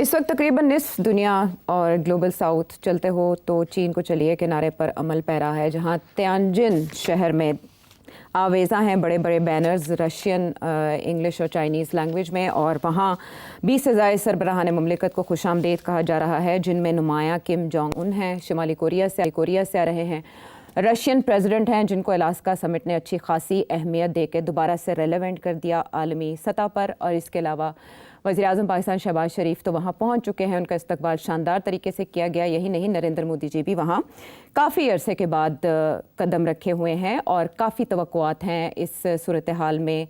इस वक्त तकरीबन निस्फ दुनिया और ग्लोबल साउथ चलते हो तो चीन को चलिए किनारे पर अमल पैरा है, जहां तियानजिन शहर में आवेज़ा हैं बड़े बड़े बैनर्स रशियन, इंग्लिश और चाइनीज़ लैंग्वेज में, और वहाँ 20 से ज़ायद सरबराहान ममलिकत को खुशामदीद कहा जा रहा है, जिनमें नुमाया किम जोंग उन हैं, शुमाली कोरिया से आ रहे हैं, रशियन प्रेसिडेंट हैं जिनको अलास्का समिट ने अच्छी खासी अहमियत दे के दोबारा से रेलेवेंट कर दिया आलमी सतह पर, और इसके अलावा वज़ीर-ए-आज़म पाकिस्तान शहबाज शरीफ तो वहाँ पहुँच चुके हैं, उनका इस्तकबाल शानदार तरीके से किया गया। यही नहीं, नरेंद्र मोदी जी भी वहाँ काफ़ी अरसे के बाद कदम रखे हुए हैं और काफ़ी तवक्कुआत हैं इस सूरत हाल में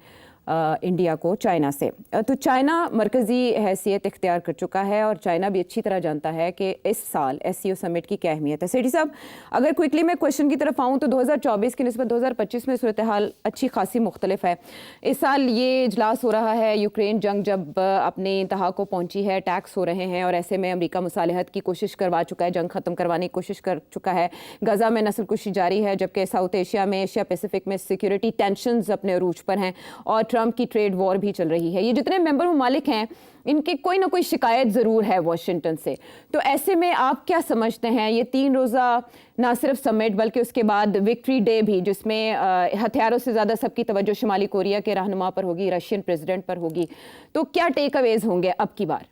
इंडिया को चाइना से। तो चाइना मरकज़ी हैसियत इख्तियार कर चुका है और चाइना भी अच्छी तरह जानता है कि इस साल SCO समिट की क्या अहमियत है। सेठी साहब, अगर क्विकली मैं क्वेश्चन की तरफ आऊँ तो 2024 की निस्बत 2025 में सूरत हाल अच्छी खासी मुख्तलिफ है। इस साल ये इजलास हो रहा है, यूक्रेन जंग जब अपने इंतहा को पहुँची है, अटैक्स हो रहे हैं और ऐसे में अमरीका मुसालहत की कोशिश करवा चुका है, जंग ख़त्म करवाने की कोशिश कर चुका है। गज़ा में नस्लकुशी जारी है, जबकि साउथ एशिया में, एशिया पैसिफिक में सिक्योरिटी टेंशंस अपने अरूज पर हैं और ट्रंप की ट्रेड वॉर भी चल रही है। ये जितने मेंबर ममालिक हैं इनकी कोई ना कोई शिकायत ज़रूर है वाशिंगटन से। तो ऐसे में आप क्या समझते हैं, ये 3 रोज़ा ना सिर्फ समिट बल्कि उसके बाद विक्ट्री डे भी, जिसमें हथियारों से ज़्यादा सबकी तवज्जो शुमाली कोरिया के रहनुमा पर होगी, रशियन प्रेसिडेंट पर होगी, तो क्या टेक अवेज होंगे अब की बार?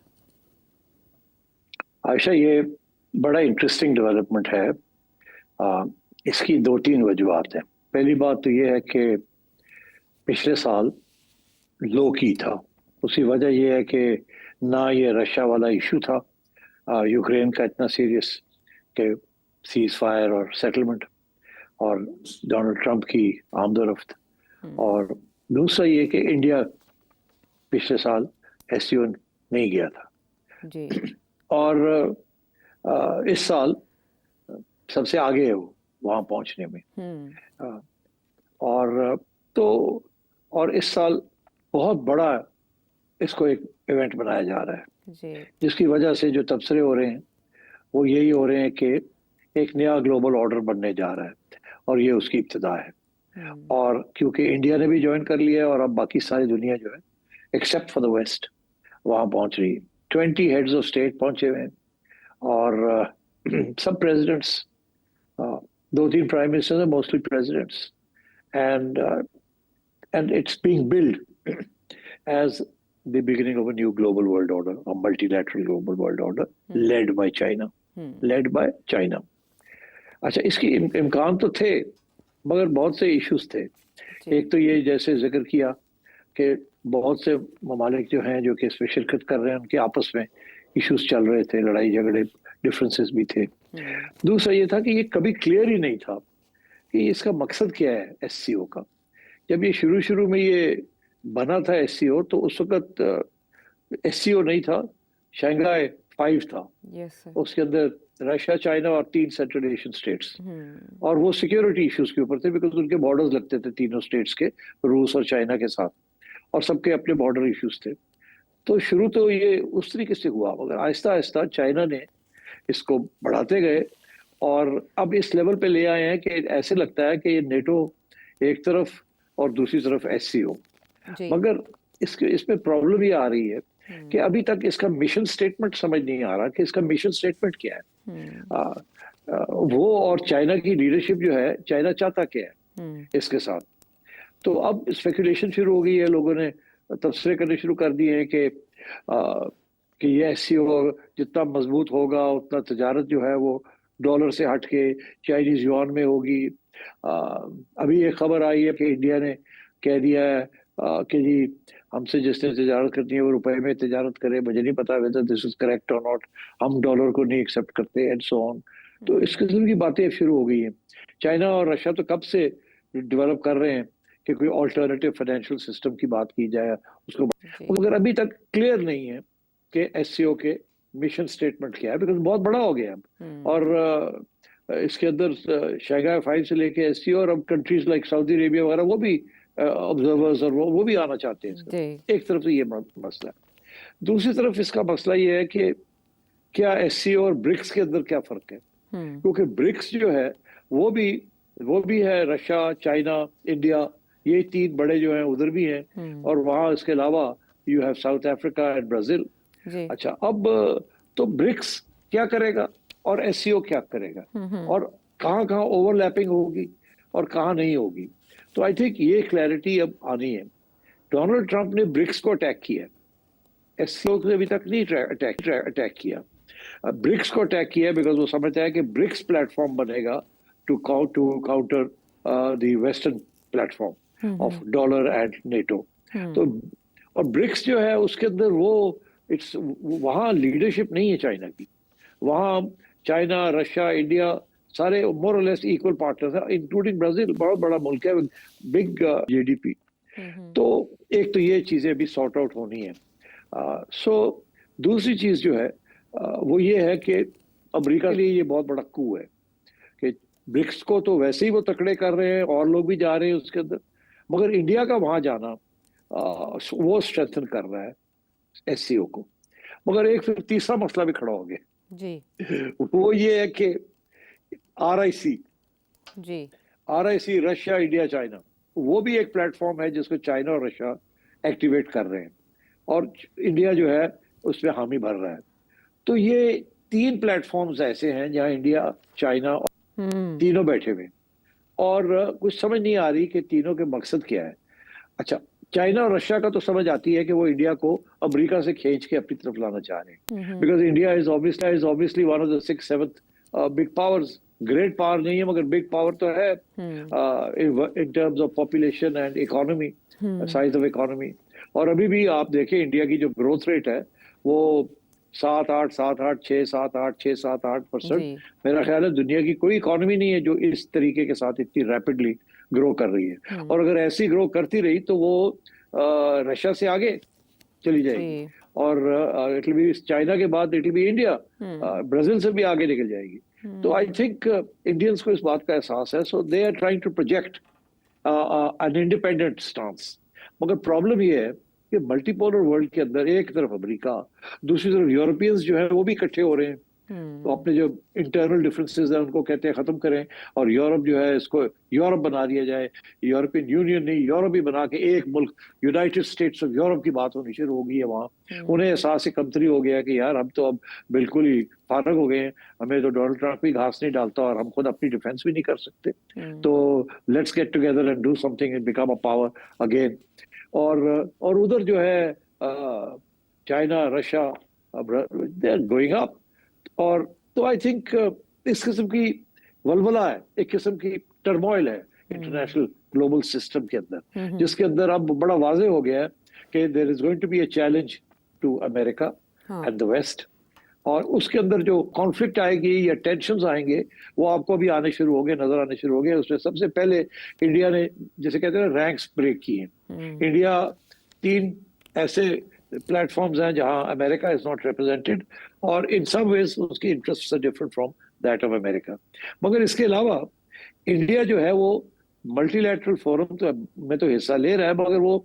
आयशा, ये बड़ा इंटरेस्टिंग डेवलपमेंट है। इसकी 2-3 वजूहत हैं। पहली बात तो ये है कि पिछले साल लो की था। उसकी वजह यह है कि ना ये रशिया वाला इशू था, यूक्रेन का इतना सीरियस कि सीज फायर और सेटलमेंट, और डोनाल्ड ट्रंप की आमदोरफ्त, और दूसरा ये कि इंडिया पिछले साल SCO नहीं गया था जी। और इस साल सबसे आगे है वो वहाँ पहुँचने में। और तो और इस साल बहुत बड़ा इसको एक इवेंट बनाया जा रहा है जी। जिसकी वजह से जो तबसरे हो रहे हैं वो यही हो रहे हैं कि एक नया ग्लोबल ऑर्डर बनने जा रहा है और ये उसकी इब्तिदा है। और क्योंकि इंडिया ने भी ज्वाइन कर लिया है और अब बाकी सारी दुनिया जो है एक्सेप्ट फॉर द वेस्ट वहाँ पहुँच रही है। 20 हेड्स ऑफ स्टेट पहुंचे हुए हैं और सब प्रेसिडेंट्स, 2-3 प्राइम मिनिस्टर्स हैं, mostly presidents, and it's being built as the beginning of a new global world order, a multilateral global world order led by China. अच्छा, इसकी इम्कान तो थे मगर बहुत से इश्यूज थे। एक तो ये जैसे जिक्र किया कि बहुत से ममालिक जो हैं जो कि इसमें शिरकत कर रहे हैं उनके आपस में इश्यूज चल रहे थे, लड़ाई झगड़े, डिफरेंसेस भी थे। दूसरा ये था कि ये कभी क्लियर ही नहीं था कि इसका मकसद क्या है SCO का। जब ये शुरू में ये बना था SCO तो उस वक्त SCO नहीं था, शंघाई 5 था। उसके अंदर रशिया, चाइना और 3 सेंट्रल एशियन स्टेट्स, और वो सिक्योरिटी इश्यूज के ऊपर थे बिकॉज उनके बॉर्डर्स लगते थे तीनों स्टेट्स के, रूस और चाइना के साथ, और सबके अपने बॉर्डर इश्यूज थे। तो शुरू तो ये उस तरीके से हुआ, मगर आहिस्ता आहिस्ता चाइना ने इसको बढ़ाते गए और अब इस लेवल पे ले आए हैं कि ऐसे लगता है कि ये नेटो एक तरफ और दूसरी तरफ SCO। मगर इसमें प्रॉब्लम ये आ रही है कि अभी तक इसका मिशन स्टेटमेंट समझ नहीं आ रहा कि इसका मिशन स्टेटमेंट क्या है। वो और चाइना की लीडरशिप जो है, चाइना चाहता क्या है इसके साथ। तो अब स्पेकुलेशन शुरू हो गई है, लोगों ने तबसरे करने शुरू कर दिए हैं कि ये SCO जितना मजबूत होगा उतना तजारत जो है वो डॉलर से हट के चाइनीज युआन में होगी। अभी एक खबर आई है कि इंडिया ने कह दिया है कि जी हमसे जिसने तजारत करनी है वो रुपए में तजारत करे। मुझे नहीं पता वेदर दिस इज करेक्ट और नॉट, हम डॉलर को नहीं एक्सेप्ट करते एंड सो ऑन। तो इस किस्म की बातें शुरू हो गई हैं। चाइना और रशिया तो कब से डेवलप कर रहे हैं कि कोई ऑल्टरनेटिव फाइनेंशियल सिस्टम की बात की जाए उसको, मगर अभी तक क्लियर नहीं है कि SCO के मिशन स्टेटमेंट क्या है, बिकॉज बहुत बड़ा हो गया अब। और इसके अंदर शंघाई 5 से लेके SCO और अब कंट्रीज लाइक सऊदी अरेबिया वगैरह वो भी ऑब्जर्वर्स और वो भी आना चाहते हैं। एक तरफ से ये मसला है। दूसरी तरफ इसका मसला ये है कि क्या SCO और ब्रिक्स के अंदर क्या फर्क है, क्योंकि ब्रिक्स जो है वो भी है रशिया, चाइना, इंडिया, ये 3 बड़े जो हैं उधर भी हैं, और वहाँ इसके अलावा you have South Africa and Brazil. जी। अच्छा, अब तो ब्रिक्स क्या करेगा और एससीओ क्या करेगा, और कहाँ कहाँ ओवरलैपिंग होगी और कहाँ नहीं होगी। तो आई थिंक ये क्लैरिटी अब आनी है। डोनाल्ड ट्रंप ने ब्रिक्स को अटैक किया, एससीओ को अभी तक नहीं अटैक किया। ब्रिक्स को अटैक किया बिकॉज वो समझता है कि ब्रिक्स प्लेटफॉर्म बनेगा to counter the western platform of dollar and NATO. तो और ब्रिक्स जो है उसके अंदर वो इट्स वहाँ लीडरशिप नहीं है चाइना की। वहाँ चाइना, रशिया, इंडिया सारे मोर और लेस इक्वल पार्टनर्स हैं, इंक्लूडिंग ब्राजील, बहुत बड़ा मुल्क है, बिग जीडीपी। तो एक तो ये चीजें भी सॉर्ट आउट होनी है। सो दूसरी चीज जो है वो ये है कि अमेरिका के लिए ये बहुत बड़ा कू है कि ब्रिक्स को तो वैसे ही वो तकड़े कर रहे हैं और लोग भी जा रहे हैं उसके अंदर, मगर इंडिया का वहां जाना वो स्ट्रेंथन कर रहा है एससीओ को। मगर एक फिर तीसरा मसला भी खड़ा हो गया जी। वो ये है कि आरआईसी जी। रशिया, इंडिया, चाइना, वो भी एक प्लेटफॉर्म है जिसको चाइना और रशिया एक्टिवेट कर रहे हैं और इंडिया जो है उसमें हामी भर रहा है। तो ये तीन प्लेटफॉर्म्स ऐसे हैं जहां इंडिया, चाइना और तीनों बैठे हुए, और कुछ समझ नहीं आ रही कि तीनों के मकसद क्या है। अच्छा, चाइना और रशिया का तो समझ आती है कि वो इंडिया को अमेरिका से खींच के अपनी तरफ लाना चाह रहे हैं, because India is obviously one of the 6-7 big powers. Great power नहीं है मगर बिग पावर तो है in terms of population and economy, size of economy. और अभी भी आप देखें इंडिया की जो ग्रोथ रेट है वो 7-8% मेरा ख्याल है दुनिया की कोई इकोनॉमी नहीं है जो इस तरीके के साथ इतनी रैपिडली ग्रो कर रही है। और अगर ऐसी ग्रो करती रही तो वो रशिया से आगे चली जाएगी और इट विल बी चाइना के बाद it will be India, Brazil से भी आगे निकल जाएगी। तो आई थिंक इंडियंस को इस बात का एहसास है, so they are trying to project an independent stance. मगर प्रॉब्लम ये है कि मल्टीपोलर वर्ल्ड के अंदर एक तरफ अमेरिका, दूसरी तरफ यूरोपियंस जो है वो भी इकट्ठे हो रहे हैं। तो अपने जो इंटरनल डिफरेंसेस हैं उनको कहते हैं खत्म करें और यूरोप जो है इसको यूरोप बना दिया जाए। यूरोपियन यूनियन नहीं, यूरोप ही बना के एक मुल्क, यूनाइटेड स्टेट्स ऑफ यूरोप की बात होनी शुरू हो गई है वहाँ। उन्हें एहसास ही कमतरी हो गया कि यार हम तो अब बिल्कुल ही फारग हो गए हैं, हमें तो डोनाल्ड ट्रंप भी घास नहीं डालता और हम खुद अपनी डिफेंस भी नहीं कर सकते। तो let's get together and do something and become a power again. और उधर जो है China, Russia, they are growing up. और तो आई थिंक इस किस्म की वलवला है, एक किस्म की टर्मोइल है इंटरनेशनल ग्लोबल सिस्टम के अंदर, जिसके अंदर अब बड़ा वाज़ेह हो गया है कि there is going to be a challenge to America and the west. और उसके अंदर जो कॉन्फ्लिक्ट आएगी या टेंशंस आएंगे वो आपको भी आने शुरू हो गए, नजर आने शुरू हो गए। उसमें सबसे पहले इंडिया ने, जैसे कहते हैं, रैंक्स ब्रेक किए। इंडिया 3 ऐसे प्लेटफॉर्म्स हैं जहां अमेरिका इज नॉट रिप्रेजेंटेड और इन सम वेज उसकी interest are different from that of America. मगर इसके अलावा इंडिया जो है वो मल्टीलैटरल फोरम तो में तो हिस्सा ले रहा है, मगर वो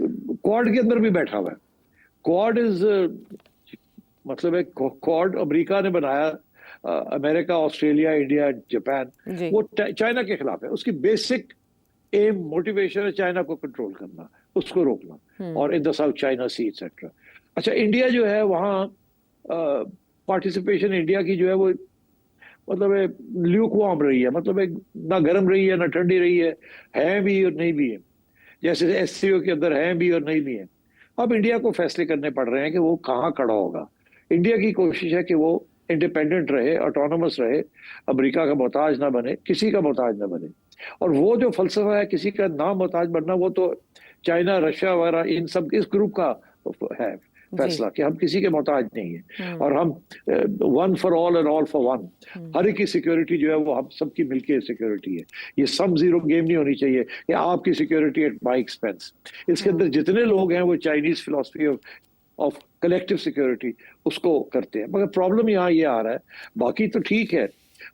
क्वाड के अंदर भी बैठा हुआ है। क्वाड इज मतलब है क्वाड अमेरिका ने बनाया, अमेरिका, ऑस्ट्रेलिया, इंडिया, जापान, वो चाइना के खिलाफ है। उसकी बेसिक एम, मोटिवेशन है चाइना को कंट्रोल करना, उसको रोकना, और in the South China Sea etcetera. अच्छा, इंडिया जो है वहाँ पार्टिसिपेशन इंडिया की जो है वो मतलब है ल्यूक वार्म रही है, मतलब है ना गर्म रही है ना ठंडी रही है भी और नहीं भी है। जैसे एससीओ के अंदर है भी और नहीं भी है। अब इंडिया को फैसले करने पड़ रहे हैं कि वो कहाँ खड़ा होगा। इंडिया की कोशिश है कि वो इंडिपेंडेंट रहे, ऑटोनोमस रहे, अमेरिका का मोहताज ना बने, किसी का मोहताज ना बने। और वो जो फलसफा है किसी का ना मोहताज बनना, वो तो चाइना, रशिया वगैरह इन सब इस ग्रुप का है फैसला कि हम किसी के मोहताज नहीं है और हम one for all and all for one, हर एक की सिक्योरिटी जो है वो हम सबकी मिलके सिक्योरिटी है। ये सम जीरो गेम नहीं होनी चाहिए कि आपकी सिक्योरिटी एट माय एक्सपेंस। इसके अंदर जितने लोग हैं वो Chinese philosophy of collective security उसको करते हैं। मगर प्रॉब्लम यहाँ ये आ रहा है, बाकी तो ठीक है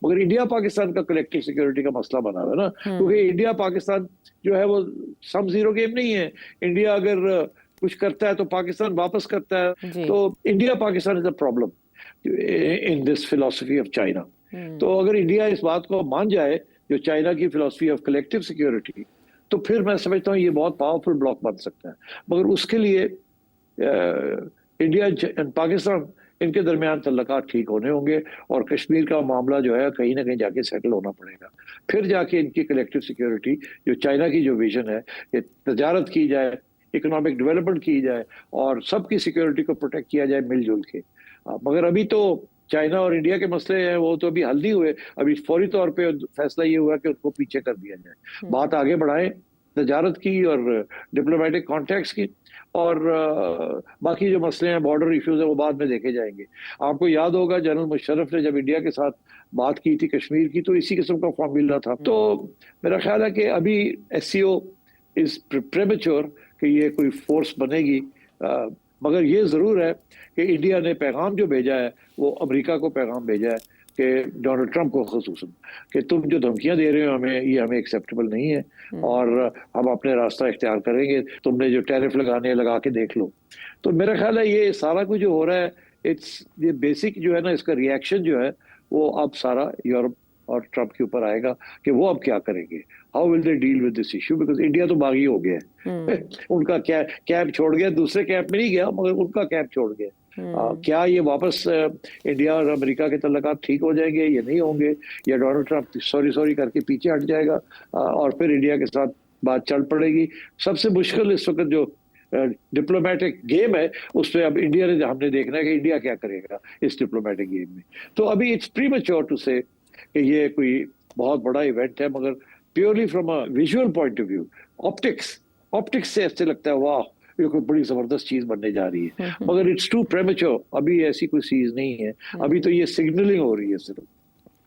मगर इंडिया पाकिस्तान का कलेक्टिव सिक्योरिटी का मसला बना हुआ है ना, क्योंकि इंडिया पाकिस्तान जो है वो सम जीरो गेम नहीं है। इंडिया अगर कुछ करता है तो पाकिस्तान वापस करता है, तो India Pakistan is a problem in this philosophy of China. तो अगर इंडिया इस बात को मान जाए जो चाइना की फिलॉसफी ऑफ कलेक्टिव सिक्योरिटी, तो फिर मैं समझता हूँ ये बहुत पावरफुल ब्लॉक बन सकता है। मगर उसके लिए इंडिया एंड पाकिस्तान, इनके दरमियान तल्लुकात ठीक होने होंगे और कश्मीर का मामला जो है कहीं ना कहीं जाके सेटल होना पड़ेगा। फिर जाके इनकी कलेक्टिव सिक्योरिटी, जो चाइना की जो विजन है कि तजारत की जाए, इकोनॉमिक डेवलपमेंट की जाए और सबकी सिक्योरिटी को प्रोटेक्ट किया जाए मिलजुल के। मगर अभी तो चाइना और इंडिया के मसले हैं, वो तो अभी हल नहीं हुए। अभी फौरी तौर पे फैसला ये हुआ कि उनको पीछे कर दिया जाए, बात आगे बढ़ाएं तजारत की और डिप्लोमेटिक कॉन्टेक्ट्स की, और बाकी जो मसले हैं, बॉर्डर इश्यूज है, वो बाद में देखे जाएंगे। आपको याद होगा जनरल मुशर्रफ ने जब इंडिया के साथ बात की थी कश्मीर की, तो इसी किस्म का फॉर्मूला था। तो मेरा ख्याल है कि अभी एससीओ इज प्रेमेच्योर कि ये कोई फोर्स बनेगी, मगर ये जरूर है कि इंडिया ने पैगाम जो भेजा है वो अमेरिका को पैगाम भेजा है कि डोनाल्ड ट्रंप को खुसूसन, कि तुम जो धमकियां दे रहे हो हमें, ये हमें एक्सेप्टेबल नहीं है और हम अपने रास्ता इख्तियार करेंगे, तुमने जो टैरिफ लगाने लगा के देख लो। तो मेरा ख्याल है ये सारा कुछ जो हो रहा है, ये बेसिक जो है ना, इसका रिएक्शन जो है वो अब सारा यूरोप और ट्रंप के ऊपर आएगा कि वो अब क्या करेंगे, how will they deal with this issue, because India तो बागी हो गया है। उनका कैंप छोड़ गया, दूसरे कैंप में नहीं गया मगर उनका कैंप छोड़ गया। क्या ये वापस इंडिया और अमेरिका के तल्लुकात ठीक हो जाएंगे या नहीं होंगे, या डोनाल्ड ट्रंप सॉरी करके पीछे हट जाएगा और फिर इंडिया के साथ बात चल पड़ेगी। सबसे मुश्किल इस वक्त जो डिप्लोमेटिक गेम है उस पर अब इंडिया ने, हमने देखना है कि इंडिया क्या करेगा इस डिप्लोमेटिक गेम में। तो अभी इट्स प्रीमेच्योर टू से कि ये कोई बहुत बड़ा इवेंट है, मगर purely from a visual point of view, optics से ऐसे लगता है वाह ये कोई बड़ी जबरदस्त चीज बनने जा रही है, मगर इट्स टू प्रेमेच्योर, अभी ऐसी कोई चीज नहीं है, अभी तो ये सिग्नलिंग हो रही है सिर्फ।